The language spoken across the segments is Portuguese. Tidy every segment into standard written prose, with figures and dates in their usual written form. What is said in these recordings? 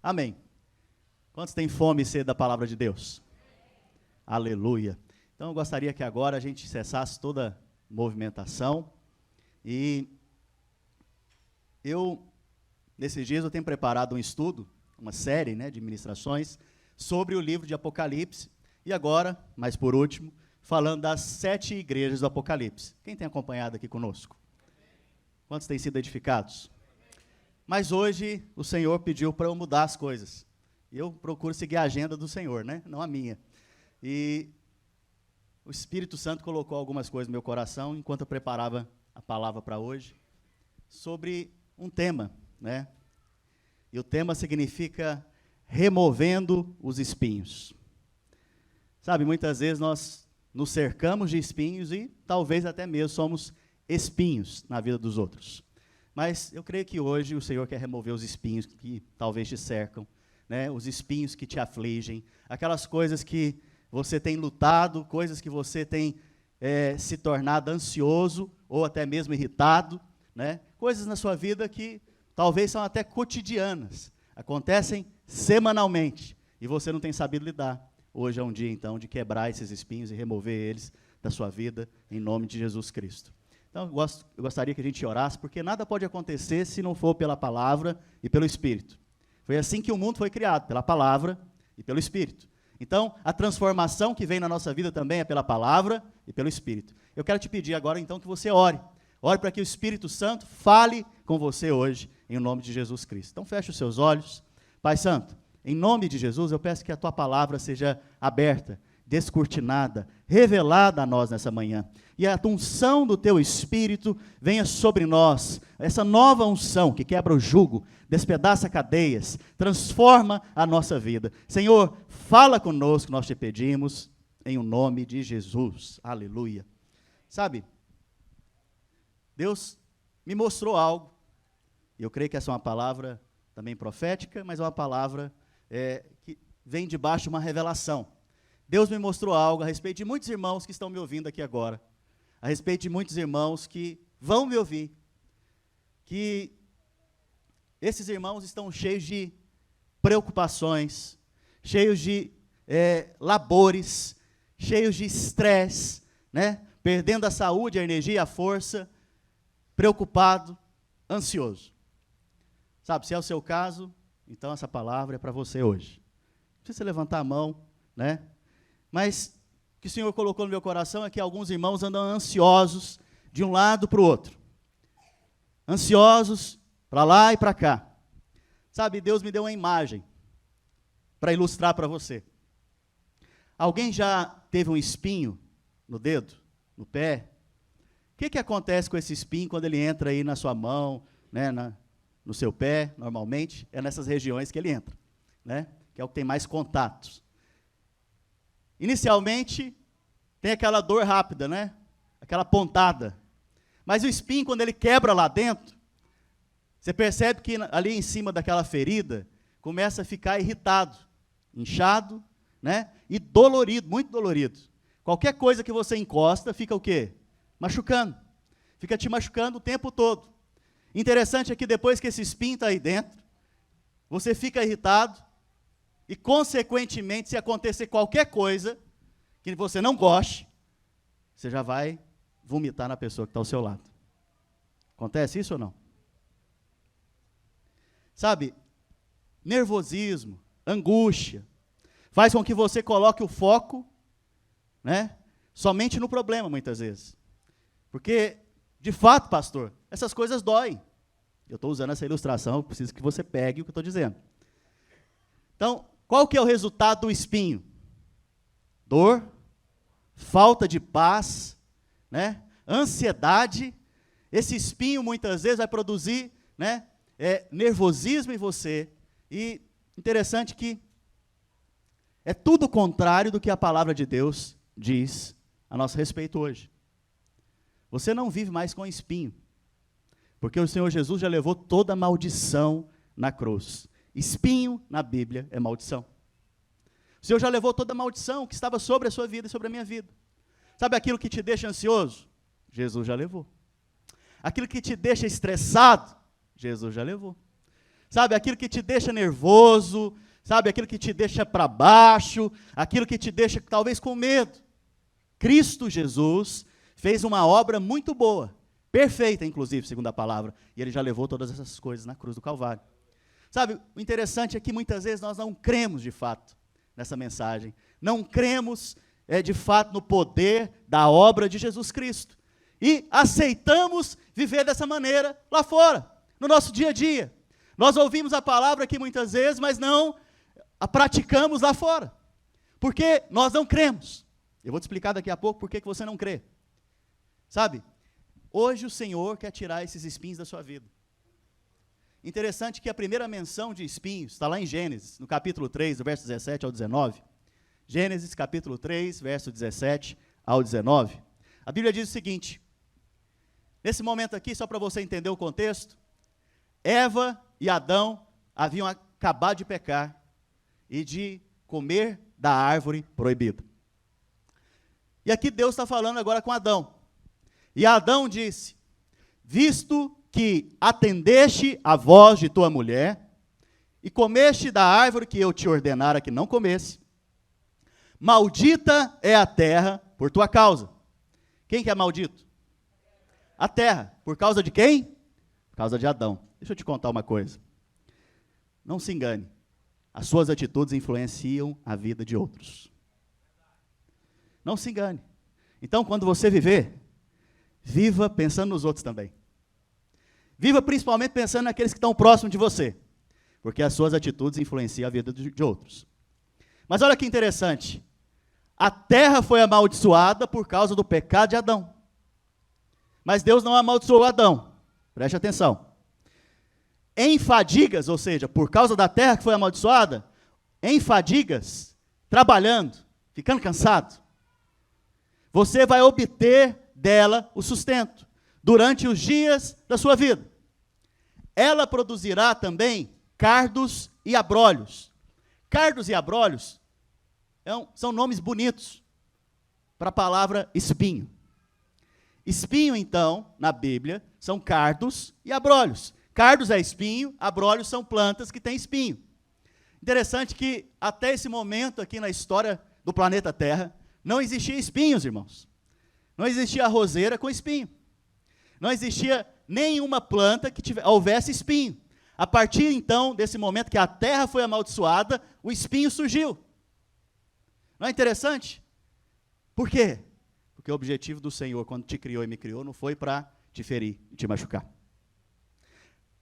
Amém. Quantos têm fome e sede da palavra de Deus? Aleluia. Então eu gostaria que agora a gente cessasse toda movimentação e nesses dias eu tenho preparado um estudo, uma série, de ministrações sobre o livro de Apocalipse e agora, mas por último, falando das 7 igrejas do Apocalipse. Quem tem acompanhado aqui conosco? Quantos têm sido edificados? Mas hoje o Senhor pediu para eu mudar as coisas. E eu procuro seguir a agenda do Senhor, não a minha. E o Espírito Santo colocou algumas coisas no meu coração, enquanto eu preparava a palavra para hoje, sobre um tema, E o tema significa removendo os espinhos. Sabe, muitas vezes nós nos cercamos de espinhos e talvez até mesmo somos espinhos na vida dos outros. Mas eu creio que hoje o Senhor quer remover os espinhos que talvez te cercam, os espinhos que te afligem, aquelas coisas que você tem lutado, coisas que você tem se tornado ansioso ou até mesmo irritado, coisas na sua vida que talvez são até cotidianas, acontecem semanalmente e você não tem sabido lidar. Hoje é um dia, então, de quebrar esses espinhos e remover eles da sua vida, em nome de Jesus Cristo. Então, eu gostaria que a gente orasse, porque nada pode acontecer se não for pela palavra e pelo Espírito. Foi assim que o mundo foi criado, pela palavra e pelo Espírito. Então, a transformação que vem na nossa vida também é pela palavra e pelo Espírito. Eu quero te pedir agora, então, que você ore. Ore para que o Espírito Santo fale com você hoje, em nome de Jesus Cristo. Então, feche os seus olhos. Pai Santo, em nome de Jesus, eu peço que a Tua palavra seja aberta, descortinada, revelada a nós nessa manhã. E a unção do Teu Espírito venha sobre nós, essa nova unção que quebra o jugo, despedaça cadeias, transforma a nossa vida. Senhor, fala conosco, nós te pedimos, em o nome de Jesus. Aleluia. Sabe, Deus me mostrou algo, e eu creio que essa é uma palavra também profética, mas é uma palavra que vem debaixo de uma revelação. Deus me mostrou algo a respeito de muitos irmãos que estão me ouvindo aqui agora, a respeito de muitos irmãos que vão me ouvir, que esses irmãos estão cheios de preocupações, cheios de labores, cheios de estresse, perdendo a saúde, a energia, a força, preocupado, ansioso. Sabe, se é o seu caso, então essa palavra é para você hoje. Não precisa levantar a mão, Mas o que o Senhor colocou no meu coração é que alguns irmãos andam ansiosos de um lado para o outro. Ansiosos para lá e para cá. Sabe, Deus me deu uma imagem para ilustrar para você. Alguém já teve um espinho no dedo, no pé? O que acontece com esse espinho quando ele entra aí na sua mão, no seu pé, normalmente? É nessas regiões que ele entra, que é o que tem mais contatos. Inicialmente, tem aquela dor rápida, aquela pontada. Mas o espinho, quando ele quebra lá dentro, você percebe que ali em cima daquela ferida, começa a ficar irritado, inchado, e dolorido, muito dolorido. Qualquer coisa que você encosta, fica o quê? Machucando. Fica te machucando o tempo todo. Interessante é que depois que esse espinho está aí dentro, você fica irritado, e, consequentemente, se acontecer qualquer coisa que você não goste, você já vai vomitar na pessoa que está ao seu lado. Acontece isso ou não? Sabe, nervosismo, angústia, faz com que você coloque o foco, somente no problema, muitas vezes. Porque, de fato, pastor, essas coisas doem. Eu estou usando essa ilustração, eu preciso que você pegue o que eu estou dizendo. Então, qual que é o resultado do espinho? Dor, falta de paz, ansiedade. Esse espinho, muitas vezes, vai produzir nervosismo em você. E interessante que é tudo o contrário do que a palavra de Deus diz a nosso respeito hoje. Você não vive mais com espinho, porque o Senhor Jesus já levou toda a maldição na cruz. Espinho, na Bíblia, é maldição. O Senhor já levou toda a maldição que estava sobre a sua vida e sobre a minha vida. Sabe aquilo que te deixa ansioso? Jesus já levou. Aquilo que te deixa estressado? Jesus já levou. sabe, aquilo que te deixa nervoso, sabe, aquilo que te deixa para baixo, aquilo que te deixa talvez com medo. Cristo Jesus fez uma obra muito boa, perfeita, inclusive, segundo a palavra, e ele já levou todas essas coisas na cruz do Calvário. Sabe, o interessante é que muitas vezes nós não cremos de fato nessa mensagem, não cremos de fato no poder da obra de Jesus Cristo, e aceitamos viver dessa maneira lá fora, no nosso dia a dia. Nós ouvimos a palavra aqui muitas vezes, mas não a praticamos lá fora, porque nós não cremos. Eu vou te explicar daqui a pouco por que você não crê. Sabe, hoje o Senhor quer tirar esses espinhos da sua vida. Interessante que a primeira menção de espinhos está lá em Gênesis, no capítulo 3, do verso 17 ao 19. Gênesis, capítulo 3, verso 17 ao 19. A Bíblia diz o seguinte, nesse momento aqui, só para você entender o contexto, Eva e Adão haviam acabado de pecar e de comer da árvore proibida. E aqui Deus está falando agora com Adão. E Adão disse, visto que atendeste a voz de tua mulher, e comeste da árvore que eu te ordenara que não comesse, maldita é a terra por tua causa. Quem que é maldito? A terra. Por causa de quem? Por causa de Adão. Deixa eu te contar uma coisa. Não se engane. As suas atitudes influenciam a vida de outros. Não se engane. Então, quando você viver, viva pensando nos outros também. Viva principalmente pensando naqueles que estão próximos de você, porque as suas atitudes influenciam a vida de outros. Mas olha que interessante, a terra foi amaldiçoada por causa do pecado de Adão. Mas Deus não amaldiçoou Adão, preste atenção. Em fadigas, ou seja, por causa da terra que foi amaldiçoada, em fadigas, trabalhando, ficando cansado, você vai obter dela o sustento durante os dias da sua vida. Ela produzirá também cardos e abrolhos. Cardos e abrolhos são nomes bonitos para a palavra espinho. Espinho, então, na Bíblia, são cardos e abrolhos. Cardos é espinho, abrolhos são plantas que têm espinho. Interessante que até esse momento aqui na história do planeta Terra, não existia espinhos, irmãos. Não existia roseira com espinho. Não existia nenhuma planta que houvesse espinho. A partir, então, desse momento que a terra foi amaldiçoada, o espinho surgiu. Não é interessante? Por quê? Porque o objetivo do Senhor, quando te criou e me criou, não foi para te ferir e te machucar.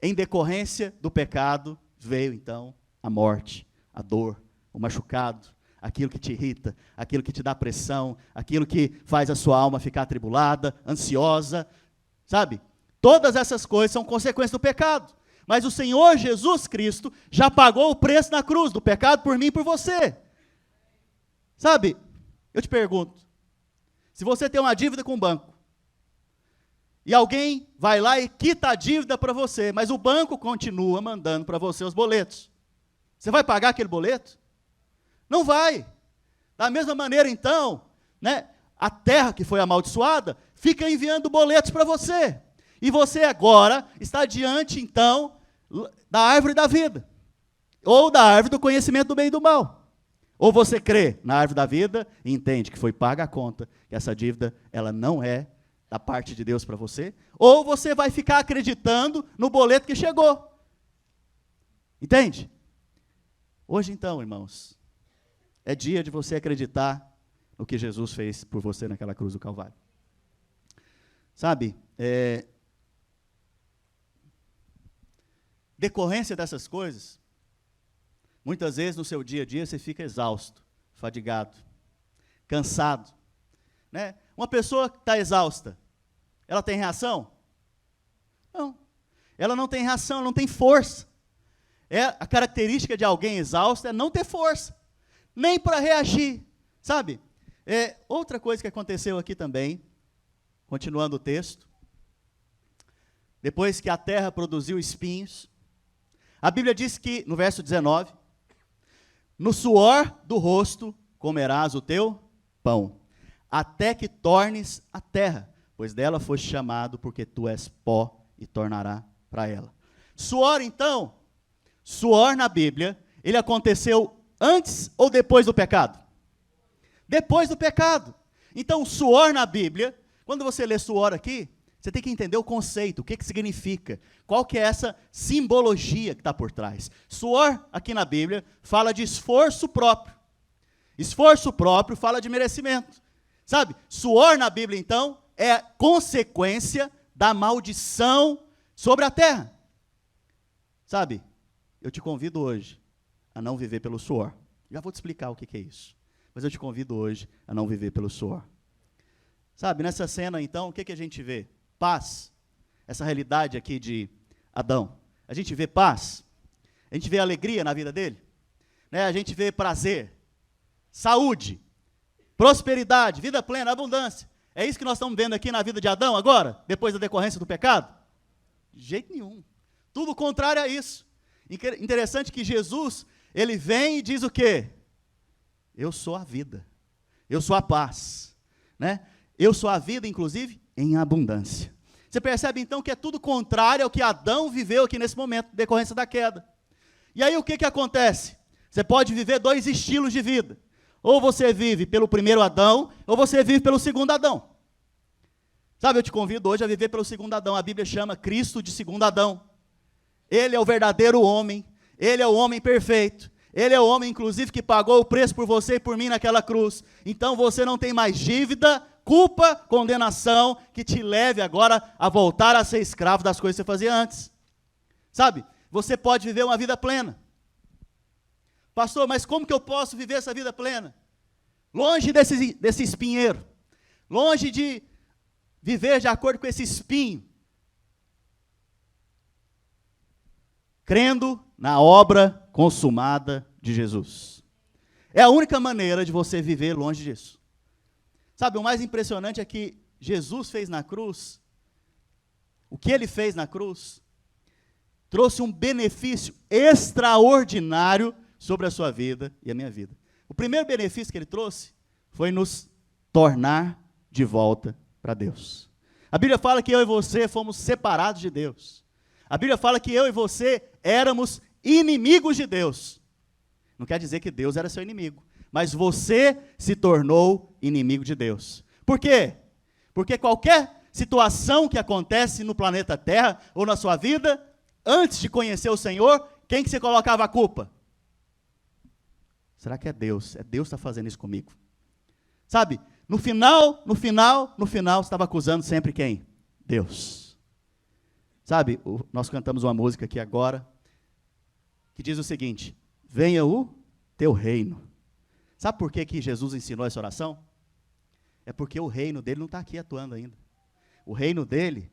Em decorrência do pecado, veio, então, a morte, a dor, o machucado, aquilo que te irrita, aquilo que te dá pressão, aquilo que faz a sua alma ficar atribulada, ansiosa, sabe? Todas essas coisas são consequências do pecado. Mas o Senhor Jesus Cristo já pagou o preço na cruz do pecado por mim e por você. Sabe, eu te pergunto, se você tem uma dívida com o banco, e alguém vai lá e quita a dívida para você, mas o banco continua mandando para você os boletos, você vai pagar aquele boleto? Não vai. Da mesma maneira, então, né, a terra que foi amaldiçoada fica enviando boletos para você. E você agora está diante, então, da árvore da vida. Ou da árvore do conhecimento do bem e do mal. Ou você crê na árvore da vida e entende que foi paga a conta, que essa dívida ela não é da parte de Deus para você. Ou você vai ficar acreditando no boleto que chegou. Entende? Hoje, então, irmãos, é dia de você acreditar no que Jesus fez por você naquela cruz do Calvário. Sabe, decorrência dessas coisas, muitas vezes no seu dia a dia você fica exausto, fadigado, cansado. Né? Uma pessoa que está exausta, ela tem reação? Não. Ela não tem reação, ela não tem força. A característica de alguém exausto é não ter força, nem para reagir, sabe? Outra coisa que aconteceu aqui também, continuando o texto, depois que a terra produziu espinhos, a Bíblia diz que, no verso 19, no suor do rosto comerás o teu pão, até que tornes a terra, pois dela foste chamado, porque tu és pó e tornará para ela. Suor, então, suor na Bíblia, ele aconteceu antes ou depois do pecado? Depois do pecado. Então, suor na Bíblia, quando você lê suor aqui, você tem que entender o conceito, o que significa, qual que é essa simbologia que está por trás. Suor, aqui na Bíblia, fala de esforço próprio. Esforço próprio fala de merecimento. Sabe, suor na Bíblia, então, é consequência da maldição sobre a terra. Sabe, eu te convido hoje a não viver pelo suor. Já vou te explicar o que é isso. Mas eu te convido hoje a não viver pelo suor. Sabe, nessa cena, então, o que a gente vê? Paz. Essa realidade aqui de Adão. A gente vê paz. A gente vê alegria na vida dele. Né? A gente vê prazer, saúde, prosperidade, vida plena, abundância. É isso que nós estamos vendo aqui na vida de Adão agora, depois da decorrência do pecado? De jeito nenhum. Tudo contrário a isso. Interessante que Jesus, ele vem e diz o quê? Eu sou a vida. Eu sou a paz. Né? Eu sou a vida, inclusive, em abundância. Você percebe, então, que é tudo contrário ao que Adão viveu aqui nesse momento, decorrência da queda. E aí, o que acontece? Você pode viver dois estilos de vida. Ou você vive pelo primeiro Adão, ou você vive pelo segundo Adão. Sabe, eu te convido hoje a viver pelo segundo Adão. A Bíblia chama Cristo de segundo Adão. Ele é o verdadeiro homem. Ele é o homem perfeito. Ele é o homem, inclusive, que pagou o preço por você e por mim naquela cruz. Então, você não tem mais dívida, culpa, condenação, que te leve agora a voltar a ser escravo das coisas que você fazia antes. Sabe, você pode viver uma vida plena. Pastor, mas como que eu posso viver essa vida plena? Longe desse espinheiro, longe de viver de acordo com esse espinho, crendo na obra consumada de Jesus. É a única maneira de você viver longe disso. Sabe, o mais impressionante é que Jesus fez na cruz, o que ele fez na cruz, trouxe um benefício extraordinário sobre a sua vida e a minha vida. O primeiro benefício que ele trouxe foi nos tornar de volta para Deus. A Bíblia fala que eu e você fomos separados de Deus. A Bíblia fala que eu e você éramos inimigos de Deus. Não quer dizer que Deus era seu inimigo, mas você se tornou inimigo de Deus. Por quê? Porque qualquer situação que acontece no planeta Terra ou na sua vida, antes de conhecer o Senhor, quem que você colocava a culpa? Será que é Deus? É Deus que está fazendo isso comigo. Sabe, no final, você estava acusando sempre quem? Deus. Sabe, nós cantamos uma música aqui agora, que diz o seguinte: venha o teu reino. Sabe por que Jesus ensinou essa oração? É porque o reino dele não está aqui atuando ainda. O reino dele,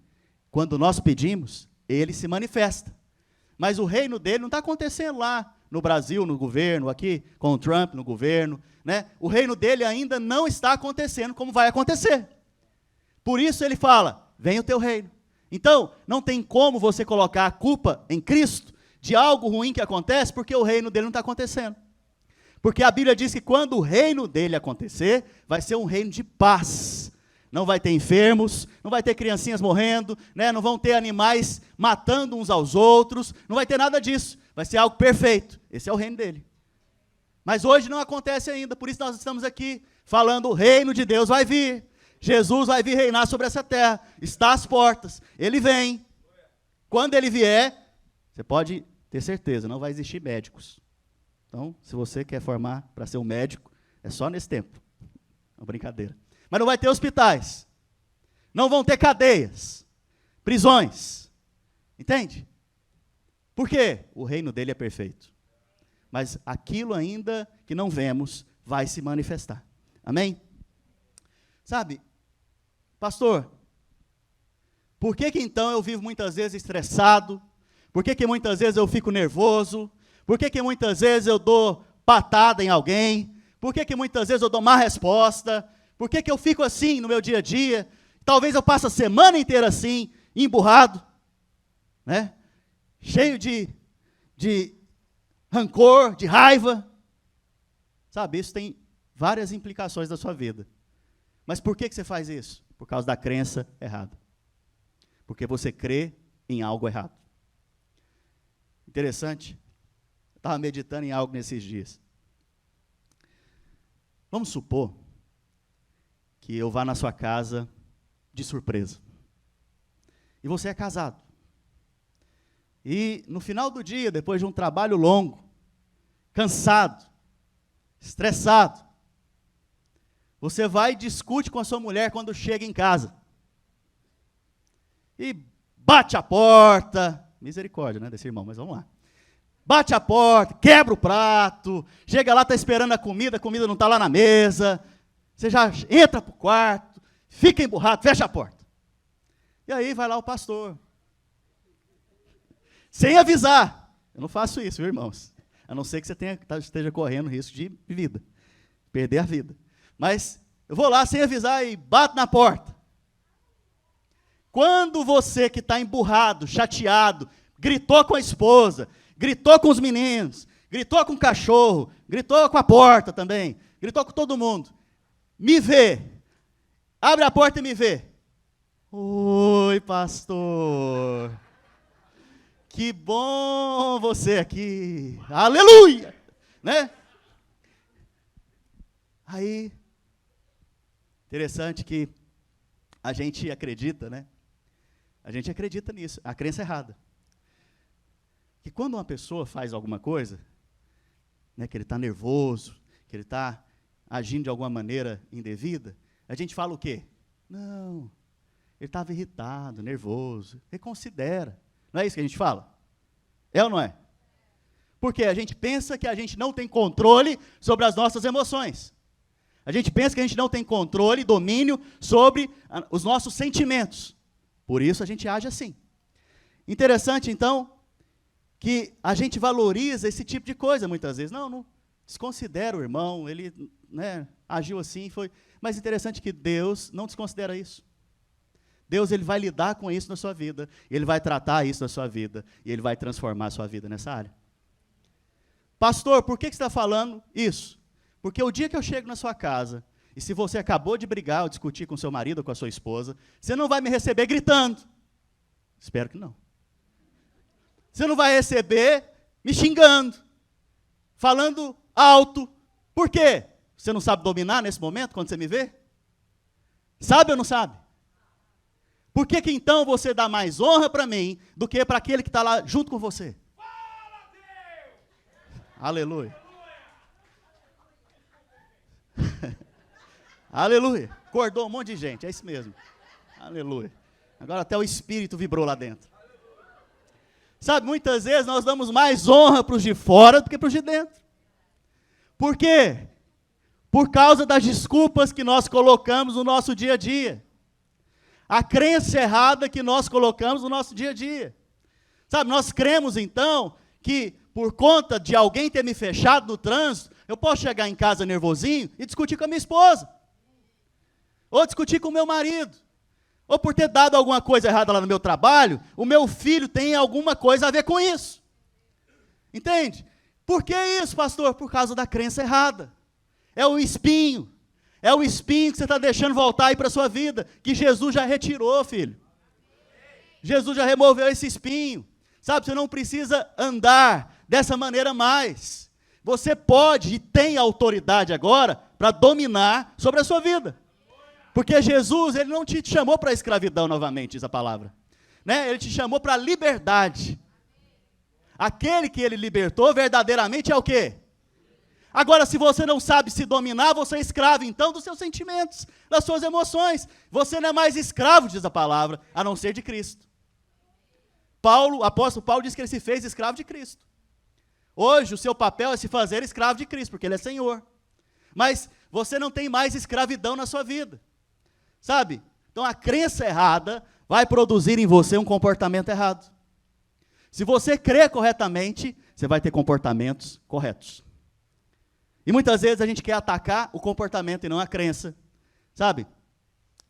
quando nós pedimos, ele se manifesta. Mas o reino dele não está acontecendo lá no Brasil, no governo, aqui com o Trump no governo, né? O reino dele ainda não está acontecendo como vai acontecer. Por isso ele fala, venha o teu reino. Então, não tem como você colocar a culpa em Cristo de algo ruim que acontece, porque o reino dele não está acontecendo. Porque a Bíblia diz que quando o reino dele acontecer, vai ser um reino de paz. Não vai ter enfermos, não vai ter criancinhas morrendo, né? Não vão ter animais matando uns aos outros, não vai ter nada disso. Vai ser algo perfeito. Esse é o reino dele. Mas hoje não acontece ainda, por isso nós estamos aqui falando: o reino de Deus vai vir. Jesus vai vir reinar sobre essa terra. Está às portas. Ele vem. Quando ele vier, você pode ter certeza, não vai existir médicos. Então, se você quer formar para ser um médico, é só nesse tempo. É uma brincadeira. Mas não vai ter hospitais. Não vão ter cadeias, prisões. Entende? Por quê? O reino dele é perfeito. Mas aquilo ainda que não vemos vai se manifestar. Amém? Sabe, pastor, por que então eu vivo muitas vezes estressado? Por que muitas vezes eu fico nervoso? Por que muitas vezes eu dou patada em alguém? Por que muitas vezes eu dou má resposta? Por que eu fico assim no meu dia a dia? Talvez eu passe a semana inteira assim, emburrado, né? Cheio de rancor, de raiva. Sabe, isso tem várias implicações da sua vida. Mas por que você faz isso? Por causa da crença errada. Porque você crê em algo errado. Interessante Estava meditando em algo nesses dias. Vamos supor que eu vá na sua casa de surpresa. E você é casado. E no final do dia, depois de um trabalho longo, cansado, estressado, você vai e discute com a sua mulher quando chega em casa. E bate a porta, misericórdia, né, desse irmão, mas vamos lá. Bate a porta, quebra o prato, chega lá, está esperando a comida não está lá na mesa, você já entra para o quarto, fica emburrado, fecha a porta. E aí vai lá o pastor, sem avisar. Eu não faço isso, viu, irmãos? A não ser que você esteja correndo risco de vida, perder a vida. Mas eu vou lá sem avisar e bato na porta. Quando você que está emburrado, chateado, gritou com a esposa, gritou com os meninos, gritou com o cachorro, gritou com a porta também, gritou com todo mundo, me vê, abre a porta e me vê. Oi, pastor, que bom você aqui, aleluia, né? Aí, interessante que a gente acredita, né? A gente acredita nisso, a crença errada. Que quando uma pessoa faz alguma coisa, né, que ele está nervoso, que ele está agindo de alguma maneira indevida, a gente fala o quê? Não, ele estava irritado, nervoso, reconsidera. Não é isso que a gente fala? É ou não é? Porque a gente pensa que a gente não tem controle sobre as nossas emoções. A gente pensa que a gente não tem controle, domínio sobre os nossos sentimentos. Por isso a gente age assim. Interessante, então, que a gente valoriza esse tipo de coisa muitas vezes. Não desconsidera o irmão, ele, né, agiu assim, foi. Mas interessante que Deus não desconsidera isso. Deus, ele vai lidar com isso na sua vida, ele vai tratar isso na sua vida, e ele vai transformar a sua vida nessa área. Pastor, por que você está falando isso? Porque o dia que eu chego na sua casa, e se você acabou de brigar ou discutir com seu marido ou com a sua esposa, você não vai me receber gritando. Espero que não. Você não vai receber me xingando, falando alto. Por quê? Você não sabe dominar nesse momento, quando você me vê? Sabe ou não sabe? Por que que então você dá mais honra para mim do que para aquele que está lá junto com você? Aleluia. Aleluia. Acordou um monte de gente, é isso mesmo. Aleluia. Agora até o espírito vibrou lá dentro. Sabe, muitas vezes nós damos mais honra para os de fora do que para os de dentro. Por quê? Por causa das desculpas que nós colocamos no nosso dia a dia. A crença errada que nós colocamos no nosso dia a dia. Sabe, nós cremos então que por conta de alguém ter me fechado no trânsito, eu posso chegar em casa nervosinho e discutir com a minha esposa. Ou discutir com o meu marido. Ou por ter dado alguma coisa errada lá no meu trabalho, o meu filho tem alguma coisa a ver com isso. Entende? Por que isso, pastor? Por causa da crença errada. É o espinho. É o espinho que você está deixando voltar aí para a sua vida, que Jesus já retirou, filho. Jesus já removeu esse espinho. Sabe, você não precisa andar dessa maneira mais. Você pode e tem autoridade agora para dominar sobre a sua vida. Porque Jesus, ele não te chamou para a escravidão novamente, diz a palavra. Né? Ele te chamou para a liberdade. Aquele que ele libertou verdadeiramente é o quê? Agora, se você não sabe se dominar, você é escravo, então, dos seus sentimentos, das suas emoções. Você não é mais escravo, diz a palavra, a não ser de Cristo. O apóstolo Paulo diz que ele se fez escravo de Cristo. Hoje, o seu papel é se fazer escravo de Cristo, porque ele é Senhor. Mas você não tem mais escravidão na sua vida. Sabe? Então, a crença errada vai produzir em você um comportamento errado. Se você crer corretamente, você vai ter comportamentos corretos. E muitas vezes a gente quer atacar o comportamento e não a crença, sabe?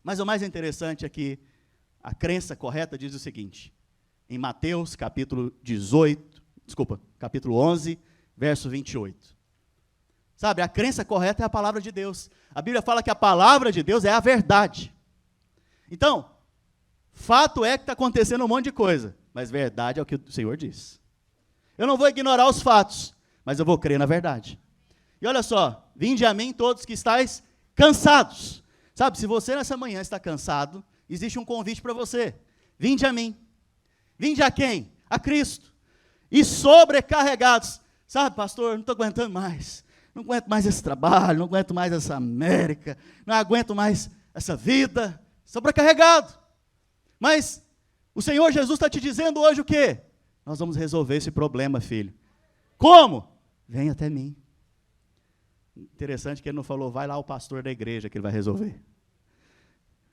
Mas o mais interessante é que a crença correta diz o seguinte, em Mateus capítulo 11, verso 28. Sabe, a crença correta é a palavra de Deus. A Bíblia fala que a palavra de Deus é a verdade. Então, fato é que está acontecendo um monte de coisa, mas verdade é o que o Senhor diz. Eu não vou ignorar os fatos, mas eu vou crer na verdade. E olha só, vinde a mim todos que estáis cansados. Sabe, se você nessa manhã está cansado, existe um convite para você. Vinde a mim. Vinde a quem? A Cristo. E sobrecarregados. Sabe, pastor, não estou aguentando mais. Não aguento mais esse trabalho, não aguento mais essa América, não aguento mais essa vida. Sobrecarregado. Mas o Senhor Jesus está te dizendo hoje o quê? Nós vamos resolver esse problema, filho. Como? Vem até mim. Interessante que ele não falou, vai lá o pastor da igreja que ele vai resolver.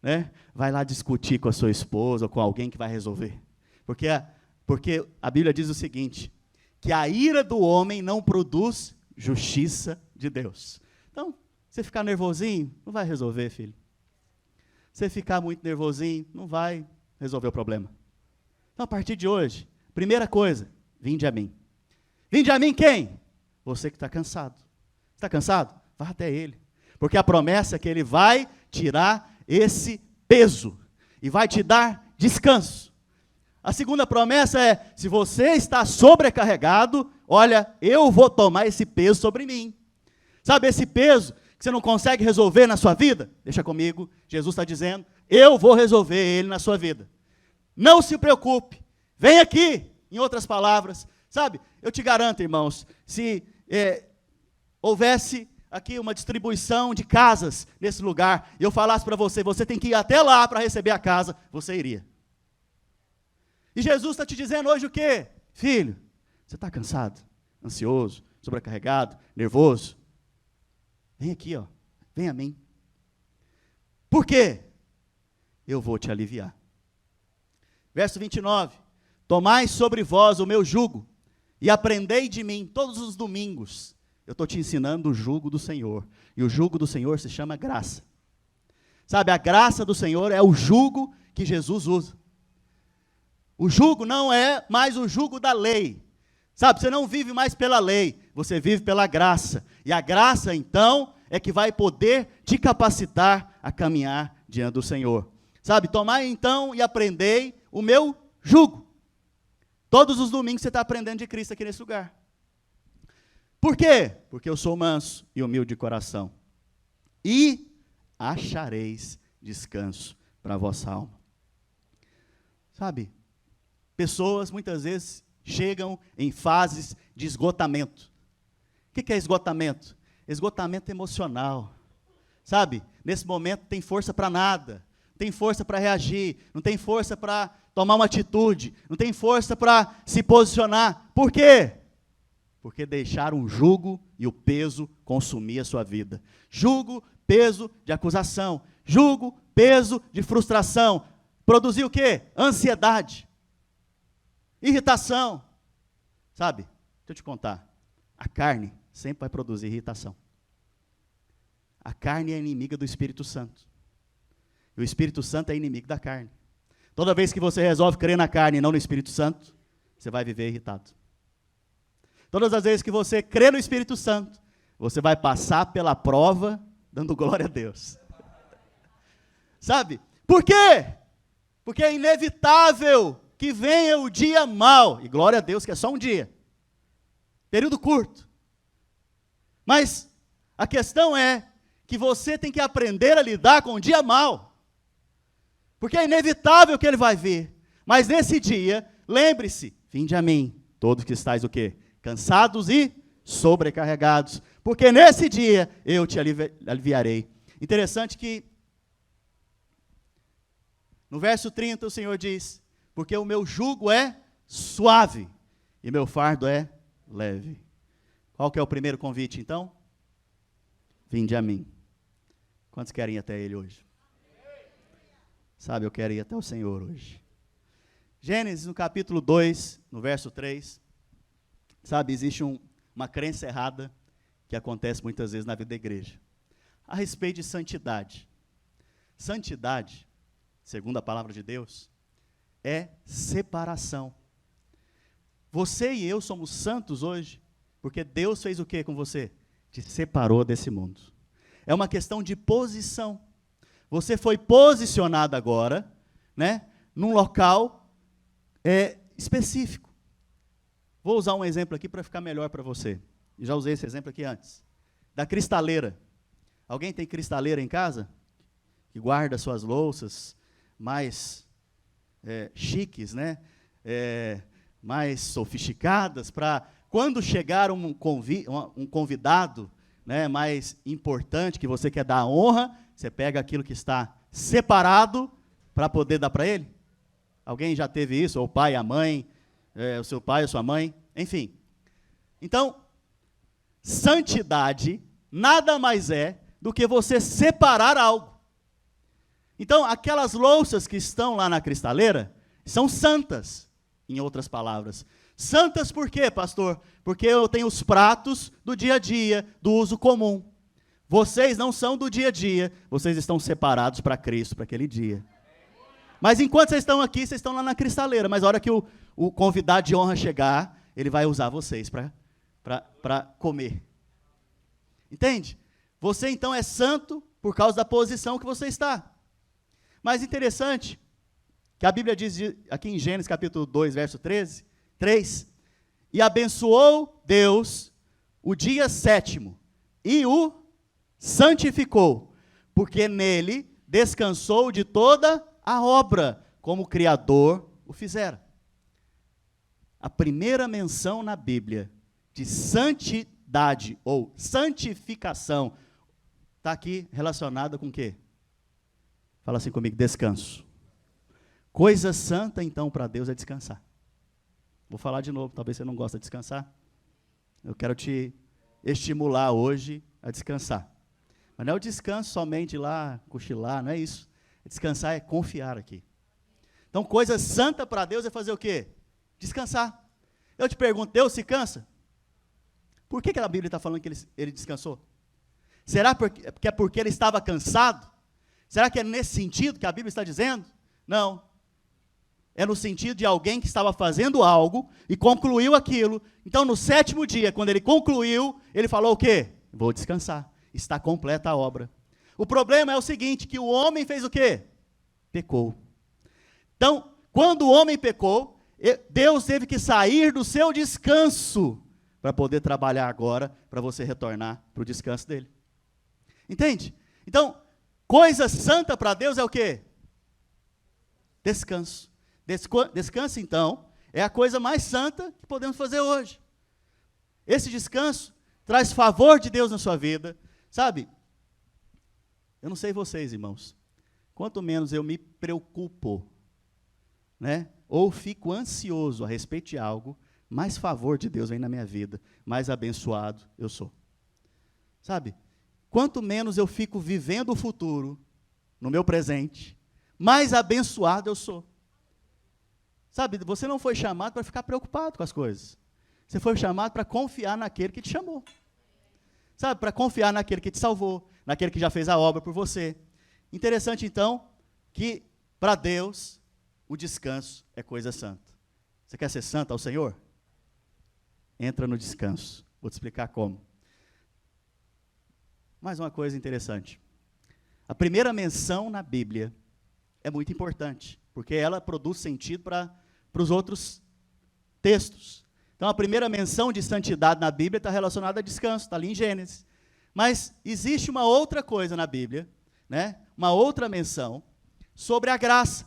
Né? Vai lá discutir com a sua esposa ou com alguém que vai resolver. Porque a Bíblia diz o seguinte, que a ira do homem não produz justiça de Deus. Então, você ficar nervosinho, não vai resolver, filho. Você ficar muito nervosinho, não vai resolver o problema. Então, a partir de hoje, primeira coisa, vinde a mim. Vinde a mim quem? Você que está cansado. Está cansado? Vá até Ele. Porque a promessa é que Ele vai tirar esse peso e vai te dar descanso. A segunda promessa é, se você está sobrecarregado, olha, eu vou tomar esse peso sobre mim. Sabe esse peso que você não consegue resolver na sua vida? Deixa comigo, Jesus está dizendo, eu vou resolver ele na sua vida. Não se preocupe, vem aqui, em outras palavras. Sabe, eu te garanto, irmãos, se houvesse aqui uma distribuição de casas nesse lugar, e eu falasse para você, você tem que ir até lá para receber a casa, você iria. E Jesus está te dizendo hoje o quê? Filho, você está cansado, ansioso, sobrecarregado, nervoso? Vem aqui, ó, vem a mim. Por quê? Eu vou te aliviar. Verso 29, tomai sobre vós o meu jugo, e aprendei de mim todos os domingos. Eu estou te ensinando o jugo do Senhor, e o jugo do Senhor se chama graça. Sabe, a graça do Senhor é o jugo que Jesus usa. O jugo não é mais o jugo da lei. Sabe, você não vive mais pela lei, você vive pela graça. E a graça, então, é que vai poder te capacitar a caminhar diante do Senhor. Sabe, tomai então e aprendei o meu jugo. Todos os domingos você está aprendendo de Cristo aqui nesse lugar. Por quê? Porque eu sou manso e humilde de coração. E achareis descanso para a vossa alma. Sabe, pessoas muitas vezes chegam em fases de esgotamento. O que é esgotamento? Esgotamento emocional. Sabe, nesse momento não tem força para nada, não tem força para reagir, não tem força para tomar uma atitude, não tem força para se posicionar. Por quê? Porque deixaram o jugo e o peso consumir a sua vida. Jugo, peso de acusação. Jugo, peso de frustração. Produzir o quê? Ansiedade. Irritação. Sabe, deixa eu te contar. A carne sempre vai produzir irritação. A carne é inimiga do Espírito Santo. E o Espírito Santo é inimigo da carne. Toda vez que você resolve crer na carne e não no Espírito Santo, você vai viver irritado. Todas as vezes que você crê no Espírito Santo, você vai passar pela prova dando glória a Deus. Sabe? Por quê? Porque é inevitável que venha o dia mau. E glória a Deus que é só um dia. Período curto. Mas a questão é que você tem que aprender a lidar com o dia mau. Porque é inevitável que ele vai vir. Mas nesse dia, lembre-se, vinde a mim, todos que estáis o quê? Cansados e sobrecarregados, porque nesse dia eu te aliviarei. Interessante que no verso 30 o Senhor diz, porque o meu jugo é suave e meu fardo é leve. Qual que é o primeiro convite então? Vinde a mim. Quantos querem ir até Ele hoje? Sabe, eu quero ir até o Senhor hoje. Gênesis no capítulo 2, no verso 3, sabe, existe uma crença errada que acontece muitas vezes na vida da igreja, a respeito de santidade. Santidade, segundo a palavra de Deus, é separação. Você e eu somos santos hoje, porque Deus fez o que com você? Te separou desse mundo. É uma questão de posição. Você foi posicionado agora, né, num local específico. Vou usar um exemplo aqui para ficar melhor para você. já usei esse exemplo aqui antes, da cristaleira. Alguém tem cristaleira em casa? Que guarda suas louças mais chiques, né? Mais sofisticadas, para quando chegar um convidado, né, mais importante, que você quer dar honra, você pega aquilo que está separado para poder dar para ele? Alguém já teve isso? Ou o pai, a mãe, o seu pai, a sua mãe, enfim. Então, santidade nada mais é do que você separar algo. Então, aquelas louças que estão lá na cristaleira são santas, em outras palavras. Santas por quê, pastor? Porque eu tenho os pratos do dia a dia, do uso comum. Vocês não são do dia a dia, vocês estão separados para Cristo, para aquele dia. Mas enquanto vocês estão aqui, vocês estão lá na cristaleira, mas a hora que o convidado de honra chegar, ele vai usar vocês para comer. Entende? Você então é santo por causa da posição que você está. Mas interessante, que a Bíblia diz aqui em Gênesis capítulo 2, verso 3, e abençoou Deus o dia 7º, e o santificou, porque nele descansou de toda a obra, como o Criador o fizera. A primeira menção na Bíblia de santidade ou santificação está aqui relacionada com o quê? Fala assim comigo, descanso. Coisa santa, então, para Deus é descansar. Vou falar de novo, talvez você não goste de descansar. Eu quero te estimular hoje a descansar. Mas não é o descanso somente ir lá, cochilar, não é isso. Descansar é confiar aqui. Então, coisa santa para Deus é fazer o quê? Descansar. Eu te pergunto, Deus se cansa? Por que a Bíblia está falando que ele descansou? Será que é porque ele estava cansado? Será que é nesse sentido que a Bíblia está dizendo? Não. É no sentido de alguém que estava fazendo algo e concluiu aquilo. Então, no 7º dia, quando ele concluiu, ele falou o quê? Vou descansar. Está completa a obra. O problema é o seguinte, que o homem fez o quê? Pecou. Então, quando o homem pecou, Deus teve que sair do seu descanso para poder trabalhar agora, para você retornar para o descanso dele. Entende? Então, coisa santa para Deus é o quê? Descanso. Descanso, então, é a coisa mais santa que podemos fazer hoje. Esse descanso traz favor de Deus na sua vida. Sabe, eu não sei vocês, irmãos, quanto menos eu me preocupo, né, ou fico ansioso a respeito de algo, mais favor de Deus vem na minha vida, mais abençoado eu sou. Sabe, quanto menos eu fico vivendo o futuro, no meu presente, mais abençoado eu sou. Sabe, você não foi chamado para ficar preocupado com as coisas. Você foi chamado para confiar naquele que te chamou. Sabe, para confiar naquele que te salvou, naquele que já fez a obra por você. Interessante, então, que para Deus, o descanso é coisa santa. Você quer ser santo ao Senhor? Entra no descanso. Vou te explicar como. Mais uma coisa interessante. A primeira menção na Bíblia é muito importante, porque ela produz sentido para os outros textos. Então, a primeira menção de santidade na Bíblia está relacionada a descanso, está ali em Gênesis. Mas existe uma outra coisa na Bíblia, né? Uma outra menção sobre a graça.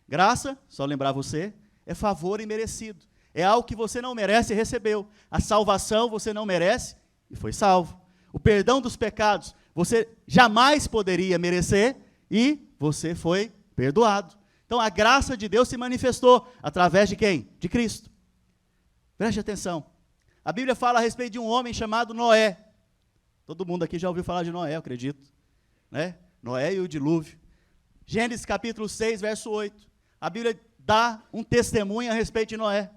Graça, só lembrar você, é favor imerecido. É algo que você não merece e recebeu. A salvação você não merece e foi salvo. O perdão dos pecados você jamais poderia merecer e você foi perdoado. Então, a graça de Deus se manifestou através de quem? De Cristo. Preste atenção. A Bíblia fala a respeito de um homem chamado Noé. Todo mundo aqui já ouviu falar de Noé, eu acredito. Né? Noé e o dilúvio. Gênesis capítulo 6, verso 8. A Bíblia dá um testemunho a respeito de Noé.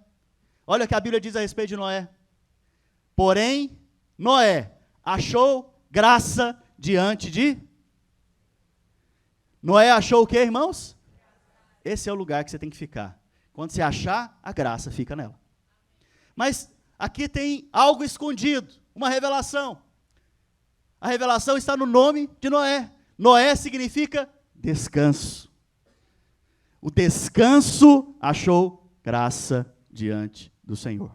Olha o que a Bíblia diz a respeito de Noé. Porém, Noé achou graça diante de... Noé achou o quê, irmãos? Esse é o lugar que você tem que ficar. Quando você achar, a graça fica nela. Mas aqui tem algo escondido, uma revelação. A revelação está no nome de Noé. Noé significa descanso. O descanso achou graça diante do Senhor.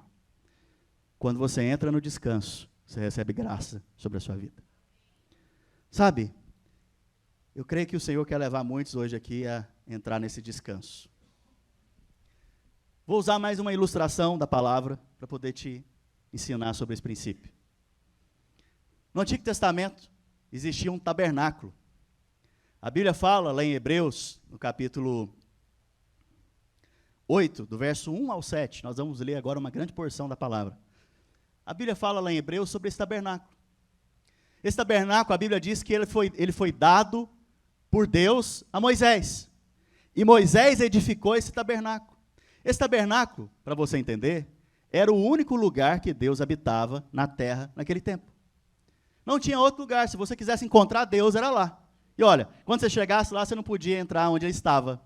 Quando você entra no descanso, você recebe graça sobre a sua vida. Sabe, eu creio que o Senhor quer levar muitos hoje aqui a entrar nesse descanso. Vou usar mais uma ilustração da palavra para poder te ensinar sobre esse princípio. No Antigo Testamento existia um tabernáculo. A Bíblia fala lá em Hebreus, no capítulo 8, do verso 1 ao 7, nós vamos ler agora uma grande porção da palavra. A Bíblia fala lá em Hebreus sobre esse tabernáculo. Esse tabernáculo, a Bíblia diz que ele foi dado por Deus a Moisés. E Moisés edificou esse tabernáculo. Esse tabernáculo, para você entender, era o único lugar que Deus habitava na terra naquele tempo. Não tinha outro lugar, se você quisesse encontrar Deus, era lá. E olha, quando você chegasse lá, você não podia entrar onde ele estava.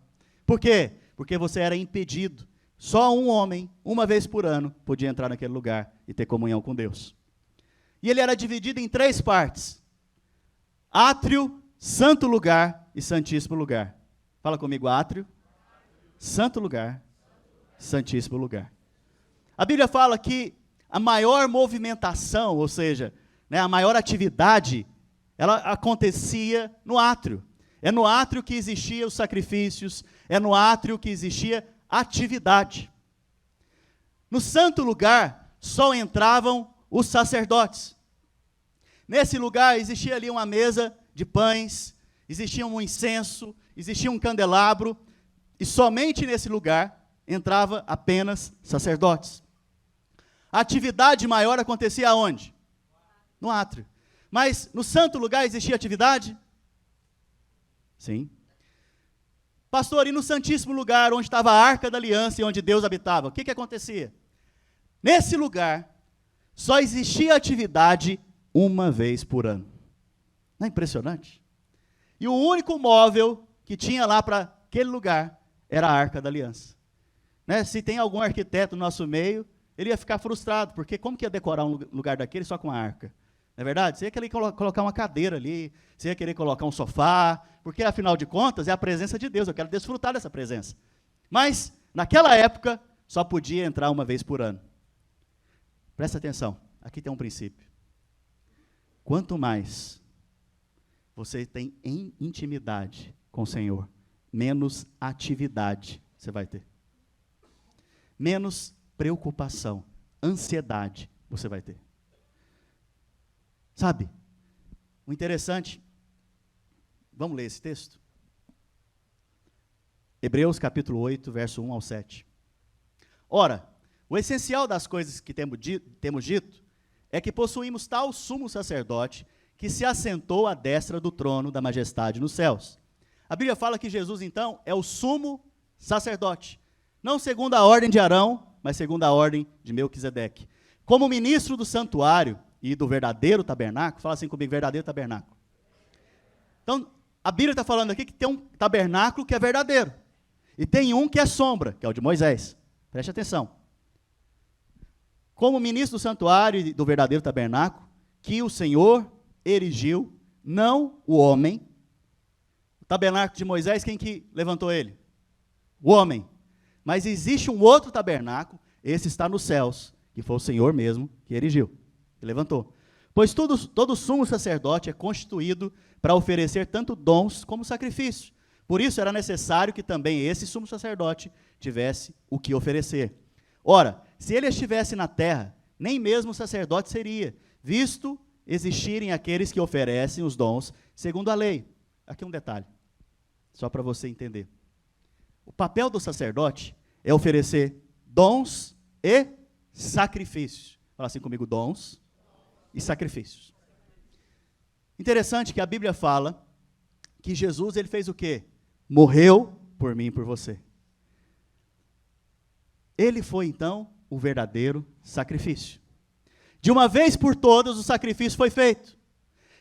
Por quê? Porque você era impedido. Só um homem, uma vez por ano, podia entrar naquele lugar e ter comunhão com Deus. E ele era dividido em 3 partes: átrio, santo lugar e santíssimo lugar. Fala comigo: átrio, santo lugar, santíssimo lugar. A Bíblia fala que a maior movimentação, ou seja, a maior atividade, ela acontecia no átrio. É no átrio que existiam os sacrifícios, é no átrio que existia atividade. No santo lugar só entravam os sacerdotes. Nesse lugar existia ali uma mesa de pães, existia um incenso, existia um candelabro, e somente nesse lugar entrava apenas sacerdotes. A atividade maior acontecia aonde? No átrio. Mas no santo lugar existia atividade? Sim. Pastor, e no santíssimo lugar, onde estava a arca da aliança e onde Deus habitava, o que acontecia? Nesse lugar, só existia atividade uma vez por ano. Não é impressionante? E o único móvel que tinha lá para aquele lugar era a arca da aliança. Se tem algum arquiteto no nosso meio, ele ia ficar frustrado, porque como que ia decorar um lugar daquele só com a arca? Não é verdade? Você ia querer colocar uma cadeira ali, você ia querer colocar um sofá, porque afinal de contas é a presença de Deus, eu quero desfrutar dessa presença. Mas, naquela época, só podia entrar uma vez por ano. Presta atenção, aqui tem um princípio. Quanto mais você tem em intimidade com o Senhor, menos atividade você vai ter. Menos preocupação, ansiedade você vai ter. Sabe, o interessante, vamos ler esse texto? Hebreus capítulo 8, verso 1 ao 7. Ora, o essencial das coisas que temos dito é que possuímos tal sumo sacerdote que se assentou à destra do trono da majestade nos céus. A Bíblia fala que Jesus, então, é o sumo sacerdote, não segundo a ordem de Arão, mas segundo a ordem de Melquisedeque. Como ministro do santuário e do verdadeiro tabernáculo, fala assim comigo: verdadeiro tabernáculo. Então, a Bíblia está falando aqui que tem um tabernáculo que é verdadeiro, e tem um que é sombra, que é o de Moisés. Preste atenção. Como ministro do santuário e do verdadeiro tabernáculo, que o Senhor erigiu, não o homem. O tabernáculo de Moisés, quem que levantou ele? O homem. Mas existe um outro tabernáculo, esse está nos céus, que foi o Senhor mesmo que erigiu, que levantou. Pois todo sumo sacerdote é constituído para oferecer tanto dons como sacrifícios. Por isso era necessário que também esse sumo sacerdote tivesse o que oferecer. Ora, se ele estivesse na terra, nem mesmo sacerdote seria, visto existirem aqueles que oferecem os dons segundo a lei. Aqui um detalhe, só para você entender. O papel do sacerdote é oferecer dons e sacrifícios. Fala assim comigo: dons e sacrifícios. Interessante que a Bíblia fala que Jesus, ele fez o quê? Morreu por mim e por você. Ele foi, então, o verdadeiro sacrifício. De uma vez por todas, o sacrifício foi feito.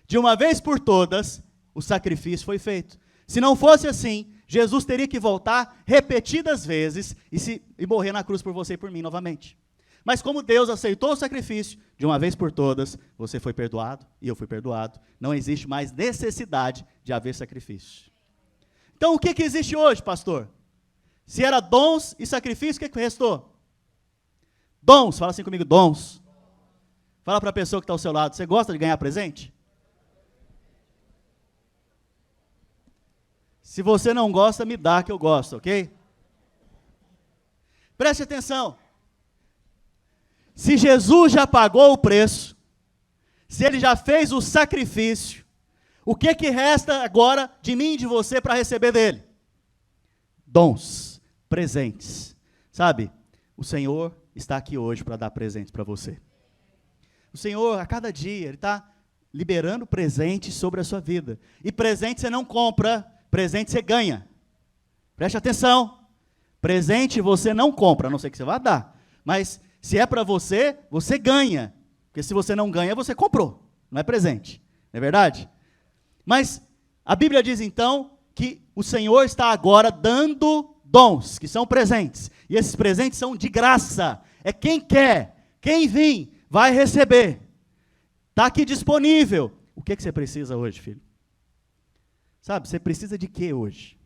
De uma vez por todas, o sacrifício foi feito. Se não fosse assim, Jesus teria que voltar repetidas vezes e morrer na cruz por você e por mim novamente. Mas como Deus aceitou o sacrifício, de uma vez por todas, você foi perdoado e eu fui perdoado. Não existe mais necessidade de haver sacrifício. Então, o que existe hoje, pastor? Se era dons e sacrifício, o que restou? Dons, fala assim comigo: dons. Fala para a pessoa que está ao seu lado, você gosta de ganhar presente? Se você não gosta, me dá que eu gosto, ok? Preste atenção. Se Jesus já pagou o preço, se ele já fez o sacrifício, o que resta agora de mim e de você para receber dele? Dons, presentes. Sabe, o Senhor está aqui hoje para dar presentes para você. O Senhor, a cada dia, Ele está liberando presentes sobre a sua vida. E presente você não compra, presente você ganha. Preste atenção. Presente você não compra, a não ser que você vá dar. Mas se é para você, você ganha. Porque se você não ganha, você comprou. Não é presente. Não é verdade? Mas a Bíblia diz então que o Senhor está agora dando dons, que são presentes. E esses presentes são de graça. É quem quer, quem vir, vai receber. Está aqui disponível. O que você precisa hoje, filho? Sabe, você precisa de quê hoje?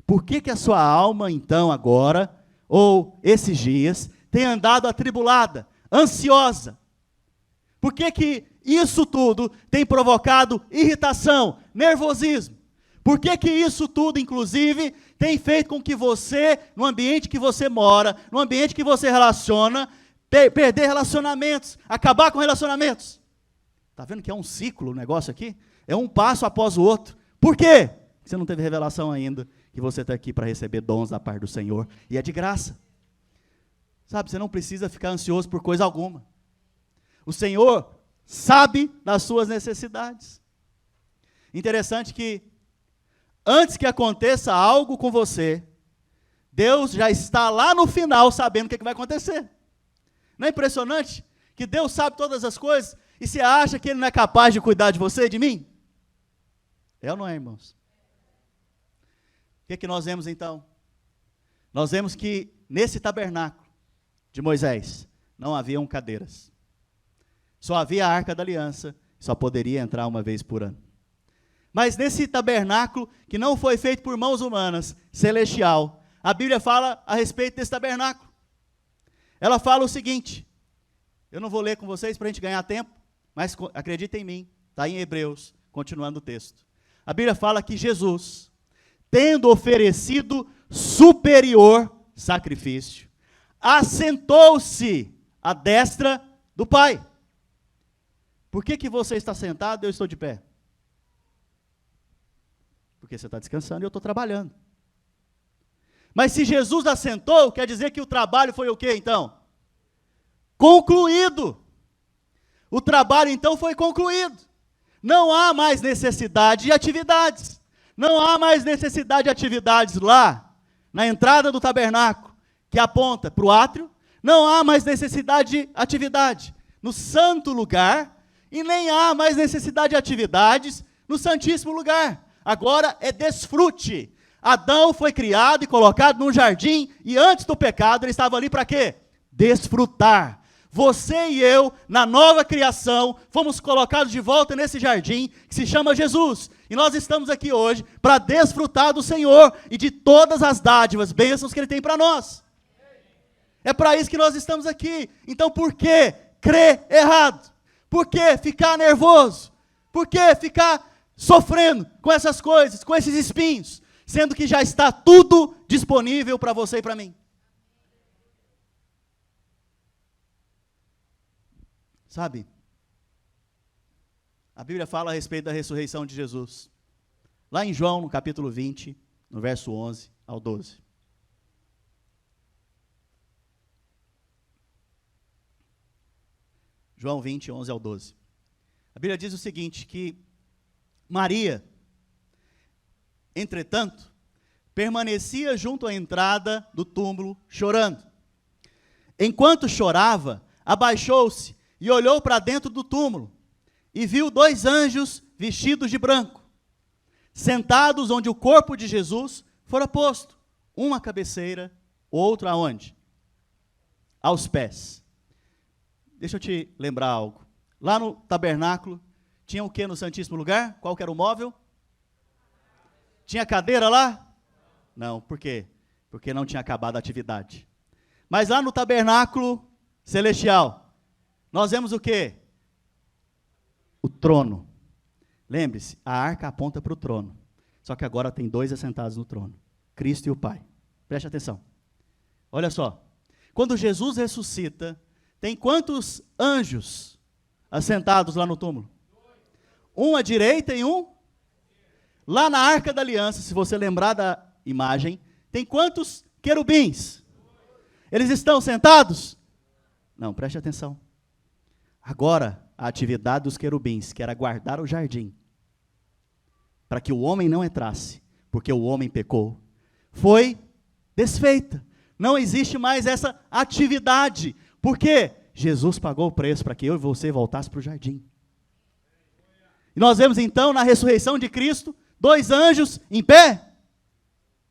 Por que a sua alma, então, agora, ou esses dias, tem andado atribulada, ansiosa? Por que isso tudo tem provocado irritação, nervosismo? Por que isso tudo, inclusive, tem feito com que você, no ambiente que você mora, no ambiente que você relaciona, perder relacionamentos, acabar com relacionamentos? Está vendo que é um ciclo o negócio aqui? É um passo após o outro. Por quê? Você não teve revelação ainda que você está aqui para receber dons da parte do Senhor. E é de graça. Sabe, você não precisa ficar ansioso por coisa alguma. O Senhor sabe das suas necessidades. Interessante que, antes que aconteça algo com você, Deus já está lá no final sabendo o que vai acontecer. Não é impressionante que Deus sabe todas as coisas e você acha que Ele não é capaz de cuidar de você e de mim? É ou não é, irmãos? O que nós vemos então? Nós vemos que nesse tabernáculo de Moisés não haviam cadeiras. Só havia a Arca da Aliança, só poderia entrar uma vez por ano. Mas nesse tabernáculo, que não foi feito por mãos humanas, celestial, a Bíblia fala a respeito desse tabernáculo. Ela fala o seguinte, eu não vou ler com vocês para a gente ganhar tempo, mas acreditem em mim, está em Hebreus, continuando o texto. A Bíblia fala que Jesus, tendo oferecido superior sacrifício, assentou-se à destra do Pai. Por que você está sentado e eu estou de pé? Porque você está descansando e eu estou trabalhando. Mas se Jesus assentou, quer dizer que o trabalho foi o quê, então? Concluído. O trabalho, então, foi concluído. Não há mais necessidade de atividades. Não há mais necessidade de atividades lá, na entrada do tabernáculo, que aponta para o átrio. Não há mais necessidade de atividade no santo lugar, e nem há mais necessidade de atividades no santíssimo lugar. Agora é desfrute. Adão foi criado e colocado num jardim, e antes do pecado ele estava ali para quê? Desfrutar. Você e eu, na nova criação, fomos colocados de volta nesse jardim, que se chama Jesus. E nós estamos aqui hoje para desfrutar do Senhor e de todas as dádivas, bênçãos que Ele tem para nós. É para isso que nós estamos aqui. Então por que crer errado? Por que ficar nervoso? Por que ficar sofrendo com essas coisas, com esses espinhos? Sendo que já está tudo disponível para você e para mim. Sabe? A Bíblia fala a respeito da ressurreição de Jesus. Lá em João, no capítulo 20, no verso 11 ao 12. João 20, 11 ao 12. A Bíblia diz o seguinte, que Maria, entretanto, permanecia junto à entrada do túmulo, chorando. Enquanto chorava, abaixou-se e olhou para dentro do túmulo, e viu 2 anjos vestidos de branco, sentados onde o corpo de Jesus fora posto, um à cabeceira, o outro aonde? Aos pés. Deixa eu te lembrar algo. Lá no tabernáculo, tinha o que no Santíssimo Lugar? Qual que era o móvel? Tinha cadeira lá? Não, por quê? Porque não tinha acabado a atividade. Mas lá no tabernáculo celestial, nós vemos o quê? O trono. Lembre-se, a arca aponta para o trono. Só que agora tem dois assentados no trono, Cristo e o Pai. Preste atenção. Olha só. Quando Jesus ressuscita, tem quantos anjos assentados lá no túmulo? Um à direita e um. Lá na Arca da Aliança, se você lembrar da imagem, tem quantos querubins? Eles estão sentados? Não, preste atenção. Agora, a atividade dos querubins, que era guardar o jardim, para que o homem não entrasse, porque o homem pecou, foi desfeita. Não existe mais essa atividade. Por quê? Jesus pagou o preço para que eu e você voltasse para o jardim. E nós vemos então, na ressurreição de Cristo, dois anjos em pé,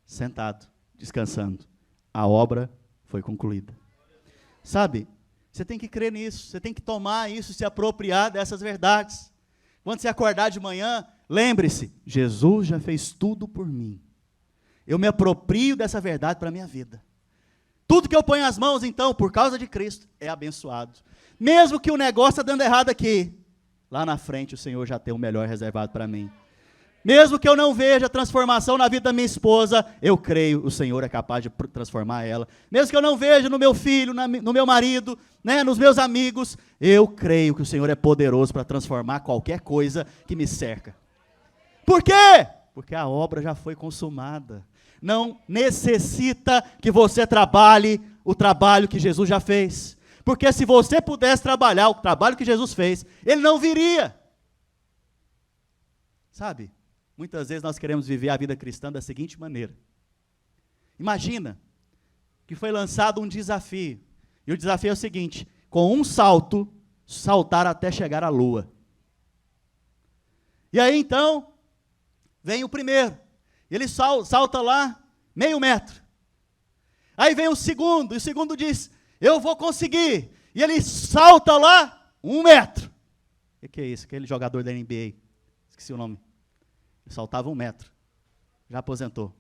sentado, descansando. A obra foi concluída. Sabe, você tem que crer nisso, você tem que tomar isso, se apropriar dessas verdades. Quando você acordar de manhã, lembre-se, Jesus já fez tudo por mim. Eu me aproprio dessa verdade para a minha vida. Tudo que eu ponho as mãos, então, por causa de Cristo, é abençoado. Mesmo que o negócio está dando errado aqui, lá na frente o Senhor já tem o melhor reservado para mim. Mesmo que eu não veja transformação na vida da minha esposa, eu creio, o Senhor é capaz de transformar ela. Mesmo que eu não veja no meu filho, no meu marido, né, nos meus amigos, eu creio que o Senhor é poderoso para transformar qualquer coisa que me cerca. Por quê? Porque a obra já foi consumada. Não necessita que você trabalhe o trabalho que Jesus já fez. Porque se você pudesse trabalhar o trabalho que Jesus fez, ele não viria. Sabe? Muitas vezes nós queremos viver a vida cristã da seguinte maneira. Imagina que foi lançado um desafio. E o desafio é o seguinte: com um salto, saltar até chegar à lua. E aí então, vem o primeiro. Ele salta lá meio metro. Aí vem o segundo, e o segundo diz, eu vou conseguir. E ele salta lá 1 metro. O que é isso? Aquele jogador da NBA. Esqueci o nome. Ele saltava 1 metro. Já aposentou.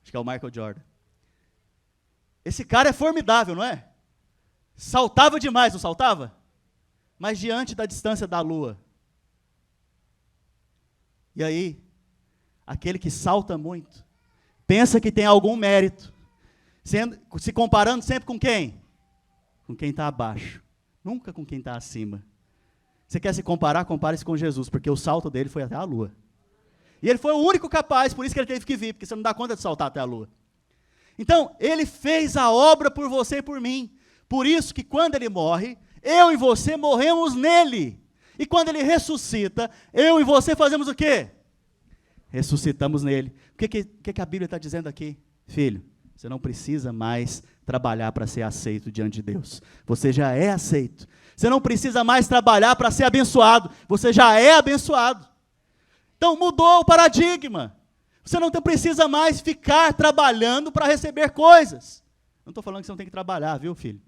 Acho que é o Michael Jordan. Esse cara é formidável, não é? Saltava demais, não saltava? Mas diante da distância da lua. E aí, aquele que salta muito, pensa que tem algum mérito, se comparando sempre com quem? Com quem está abaixo, nunca com quem está acima. Você quer se comparar? Compare-se com Jesus, porque o salto dele foi até a lua. E ele foi o único capaz, por isso que ele teve que vir, porque você não dá conta de saltar até a lua. Então, ele fez a obra por você e por mim. Por isso que quando ele morre, eu e você morremos nele. E quando ele ressuscita, eu e você fazemos o quê? Ressuscitamos nele. O que a Bíblia está dizendo aqui? Filho, você não precisa mais trabalhar para ser aceito diante de Deus. Você já é aceito. Você não precisa mais trabalhar para ser abençoado. Você já é abençoado. Então mudou o paradigma. Você não precisa mais ficar trabalhando para receber coisas. Não estou falando que você não tem que trabalhar, viu, filho?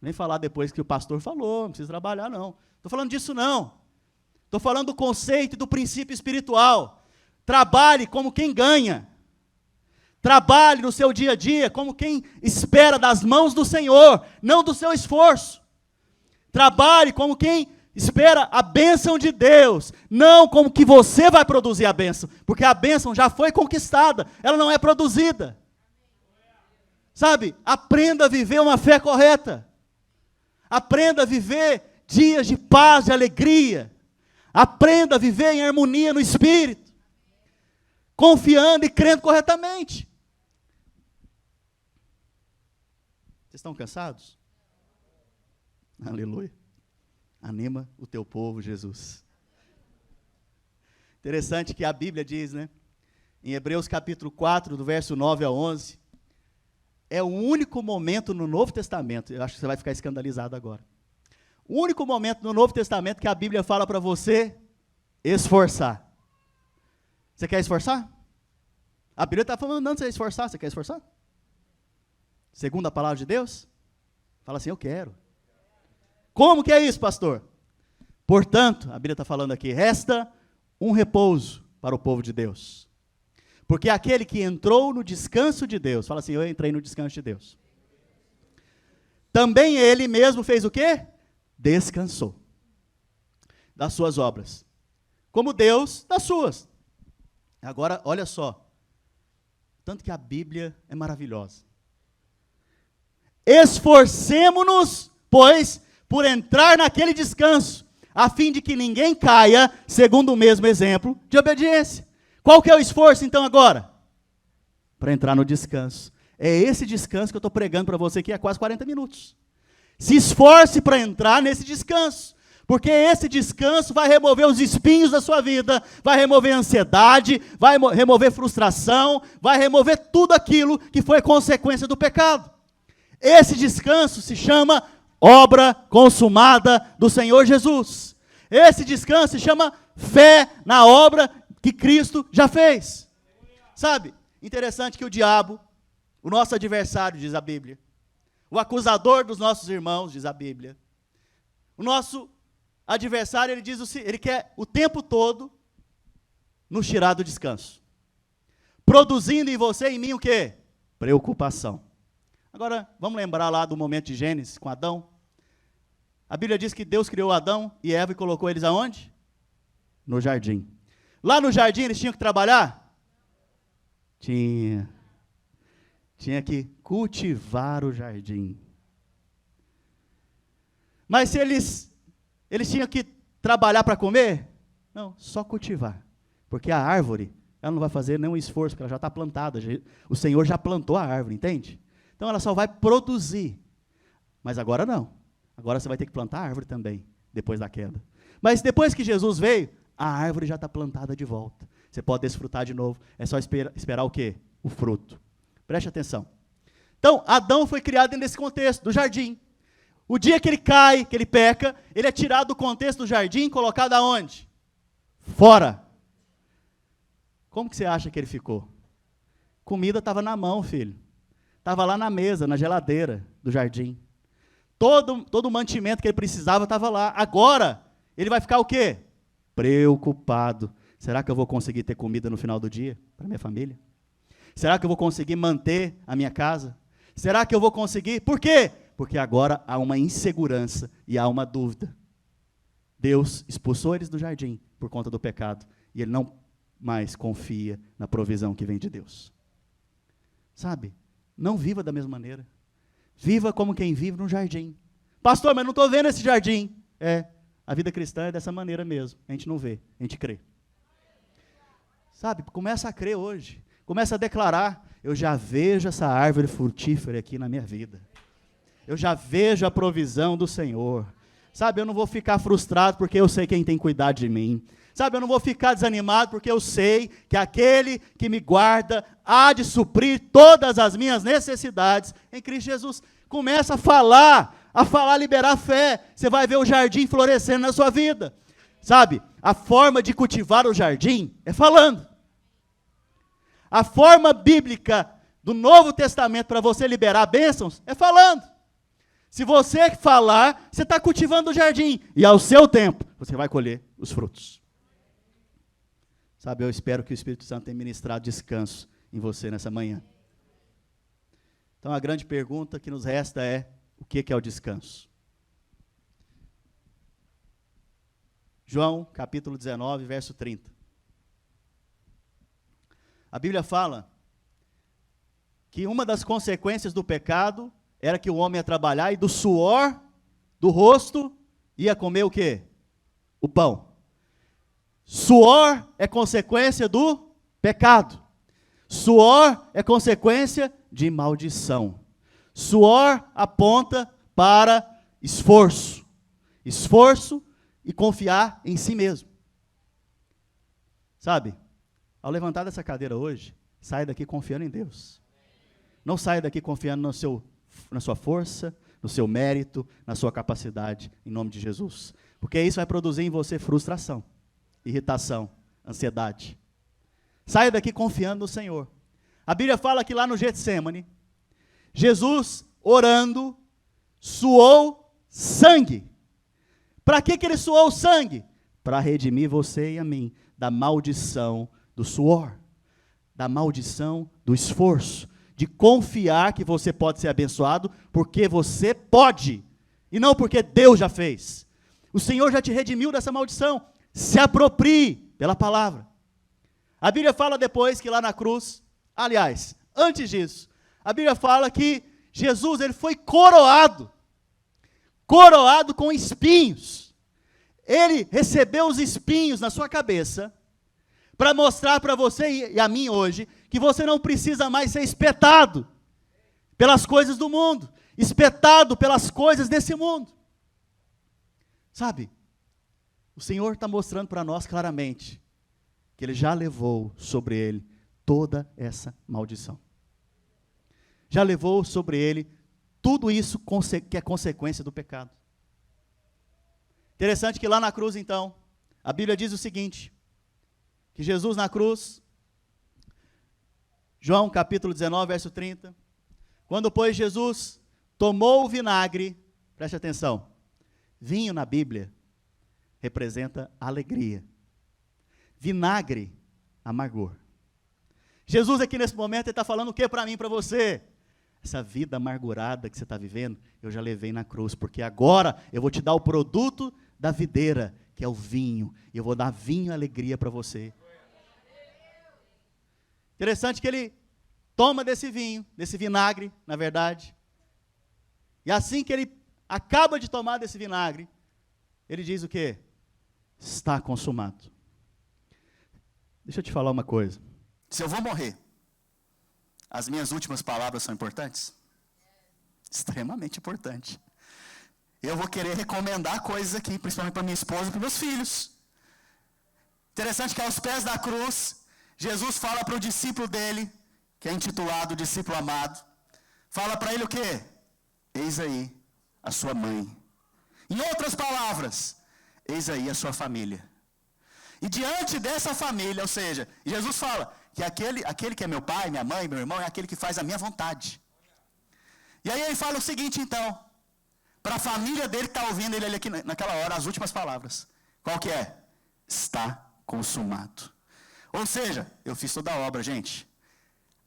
Nem falar depois que o pastor falou, não precisa trabalhar, não. Estou falando disso, não. Estou falando do conceito e do princípio espiritual. Trabalhe como quem ganha. Trabalhe no seu dia a dia como quem espera das mãos do Senhor, não do seu esforço. Trabalhe como quem espera a bênção de Deus, não como que você vai produzir a bênção, porque a bênção já foi conquistada, ela não é produzida. Sabe, aprenda a viver uma fé correta. Aprenda a viver dias de paz, de alegria. Aprenda a viver em harmonia no Espírito, confiando e crendo corretamente. Vocês estão cansados? Aleluia. Anima o teu povo, Jesus. Interessante que a Bíblia diz, né? Em Hebreus capítulo 4, do verso 9 a 11, é o único momento no Novo Testamento, eu acho que você vai ficar escandalizado agora, o único momento no Novo Testamento que a Bíblia fala para você esforçar. Você quer esforçar? A Bíblia está falando não, você esforçar, você quer esforçar? Segundo a palavra de Deus? Fala assim, eu quero. Como que é isso, pastor? Portanto, a Bíblia está falando aqui, resta um repouso para o povo de Deus. Porque aquele que entrou no descanso de Deus, fala assim, eu entrei no descanso de Deus. também ele mesmo fez o quê? Descansou das suas obras, como Deus das suas. Agora, olha só, tanto que a Bíblia é maravilhosa. Esforcemo-nos, pois, por entrar naquele descanso, a fim de que ninguém caia, segundo o mesmo exemplo de obediência. Qual que é o esforço, então, agora? Para entrar no descanso. É esse descanso que eu estou pregando para você aqui há quase 40 minutos. Se esforce para entrar nesse descanso, porque esse descanso vai remover os espinhos da sua vida, vai remover a ansiedade, vai remover frustração, vai remover tudo aquilo que foi consequência do pecado. Esse descanso se chama obra consumada do Senhor Jesus. Esse descanso se chama fé na obra que Cristo já fez. Sabe, interessante que o diabo, o nosso adversário, diz a Bíblia, o acusador dos nossos irmãos, diz a Bíblia, o nosso adversário, ele quer o tempo todo nos tirar do descanso, produzindo em você e em mim o quê? Preocupação. Agora, vamos lembrar lá do momento de Gênesis com Adão. A Bíblia diz que Deus criou Adão e Eva e colocou eles aonde? No jardim. Lá no jardim eles tinham que trabalhar? Tinha que cultivar o jardim. Mas se eles tinham que trabalhar para comer? Não, só cultivar. Porque a árvore, ela não vai fazer nenhum esforço, porque ela já está plantada. O Senhor já plantou a árvore, entende? Então ela só vai produzir. Mas agora não. Agora você vai ter que plantar a árvore também, depois da queda. Mas depois que Jesus veio, a árvore já está plantada de volta. Você pode desfrutar de novo. É só esperar o quê? O fruto. Preste atenção. Então, Adão foi criado dentro desse contexto, do jardim. O dia que ele cai, que ele peca, ele é tirado do contexto do jardim e colocado aonde? Fora. Como que você acha que ele ficou? Comida estava na mão, filho. Estava lá na mesa, na geladeira do jardim. Todo o mantimento que ele precisava estava lá. Agora, ele vai ficar o quê? Preocupado. Será que eu vou conseguir ter comida no final do dia para minha família? Será que eu vou conseguir manter a minha casa? Será que eu vou conseguir? Por quê? Porque agora há uma insegurança e há uma dúvida. Deus expulsou eles do jardim por conta do pecado. E ele não mais confia na provisão que vem de Deus. Sabe? Não viva da mesma maneira. Viva como quem vive num jardim. Pastor, mas não estou vendo esse jardim. A vida cristã é dessa maneira mesmo. A gente não vê, a gente crê. Sabe? Começa a crer hoje. Começa a declarar, eu já vejo essa árvore frutífera aqui na minha vida. Eu já vejo a provisão do Senhor. Sabe, eu não vou ficar frustrado porque eu sei quem tem cuidado de mim. Sabe, eu não vou ficar desanimado porque eu sei que aquele que me guarda há de suprir todas as minhas necessidades em Cristo Jesus. Começa a falar, liberar fé. Você vai ver o jardim florescendo na sua vida. Sabe, a forma de cultivar o jardim é falando. A forma bíblica do Novo Testamento para você liberar bênçãos é falando. Se você falar, você está cultivando o jardim. E ao seu tempo, você vai colher os frutos. Sabe, eu espero que o Espírito Santo tenha ministrado descanso em você nessa manhã. Então a grande pergunta que nos resta é, o que é o descanso? João, capítulo 19, verso 30. A Bíblia fala que uma das consequências do pecado era que o homem ia trabalhar e do suor do rosto ia comer o quê? O pão. Suor é consequência do pecado. Suor é consequência de maldição. Suor aponta para esforço. Esforço e confiar em si mesmo. Sabe? Ao levantar dessa cadeira hoje, saia daqui confiando em Deus. Não saia daqui confiando na sua força, no seu mérito, na sua capacidade, em nome de Jesus. Porque isso vai produzir em você frustração, irritação, ansiedade. Saia daqui confiando no Senhor. A Bíblia fala que lá no Getsêmani, Jesus, orando, suou sangue. Para que ele suou sangue? Para redimir você e a mim da maldição do suor, da maldição do esforço, de confiar que você pode ser abençoado, porque você pode, e não porque Deus já fez. O Senhor já te redimiu dessa maldição. Se aproprie pela palavra. A Bíblia fala depois que lá na cruz, aliás, antes disso, a Bíblia fala que Jesus, ele foi coroado com espinhos. Ele recebeu os espinhos na sua cabeça, para mostrar para você e a mim hoje, que você não precisa mais ser espetado pelas coisas do mundo, espetado pelas coisas desse mundo. Sabe, o Senhor está mostrando para nós claramente, que Ele já levou sobre Ele toda essa maldição. Já levou sobre Ele tudo isso que é consequência do pecado. Interessante que lá na cruz, então, a Bíblia diz o seguinte, que Jesus na cruz, João capítulo 19, verso 30, quando, pois, Jesus tomou o vinagre, preste atenção, vinho na Bíblia representa alegria, vinagre, amargor. Jesus aqui nesse momento, Ele está falando o que para mim e para você? Essa vida amargurada que você está vivendo, eu já levei na cruz, porque agora eu vou te dar o produto da videira, que é o vinho, e eu vou dar vinho e alegria para você. Interessante que Ele toma desse vinho, desse vinagre, na verdade, e assim que Ele acaba de tomar desse vinagre, Ele diz o quê? Está consumado. Deixa eu te falar uma coisa. Se eu vou morrer, as minhas últimas palavras são importantes? Extremamente importante. Eu vou querer recomendar coisas aqui, principalmente para minha esposa e para meus filhos. Interessante que aos pés da cruz, Jesus fala para o discípulo dele, que é intitulado discípulo amado, fala para ele o quê? Eis aí a sua mãe. Em outras palavras, eis aí a sua família. E diante dessa família, ou seja, Jesus fala que aquele que é meu pai, minha mãe, meu irmão, é aquele que faz a minha vontade. E aí ele fala o seguinte então, para a família dele que está ouvindo ele aqui naquela hora, as últimas palavras. Qual que é? Está consumado. Ou seja, eu fiz toda a obra, gente.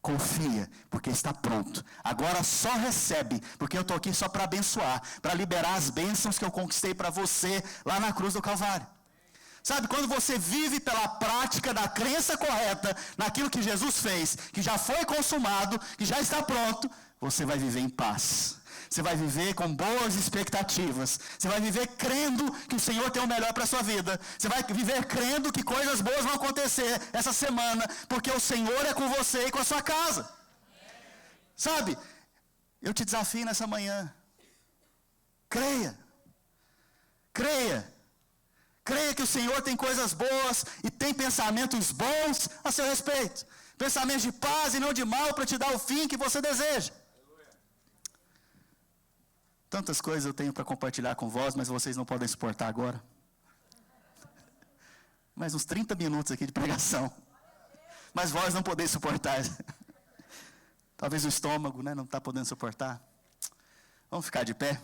Confia, porque está pronto. Agora só recebe, porque eu estou aqui só para abençoar, para liberar as bênçãos que eu conquistei para você lá na cruz do Calvário. Sabe, quando você vive pela prática da crença correta, naquilo que Jesus fez, que já foi consumado, que já está pronto, você vai viver em paz. Você vai viver com boas expectativas. Você vai viver crendo que o Senhor tem o melhor para a sua vida. Você vai viver crendo que coisas boas vão acontecer essa semana, porque o Senhor é com você e com a sua casa. Sabe, eu te desafio nessa manhã. Creia. Creia. Creia que o Senhor tem coisas boas e tem pensamentos bons a seu respeito. Pensamentos de paz e não de mal para te dar o fim que você deseja. Tantas coisas eu tenho para compartilhar com vós, mas vocês não podem suportar agora. Mais uns 30 minutos aqui de pregação. Mas vós não podeis suportar. Talvez o estômago, né, não está podendo suportar. Vamos ficar de pé.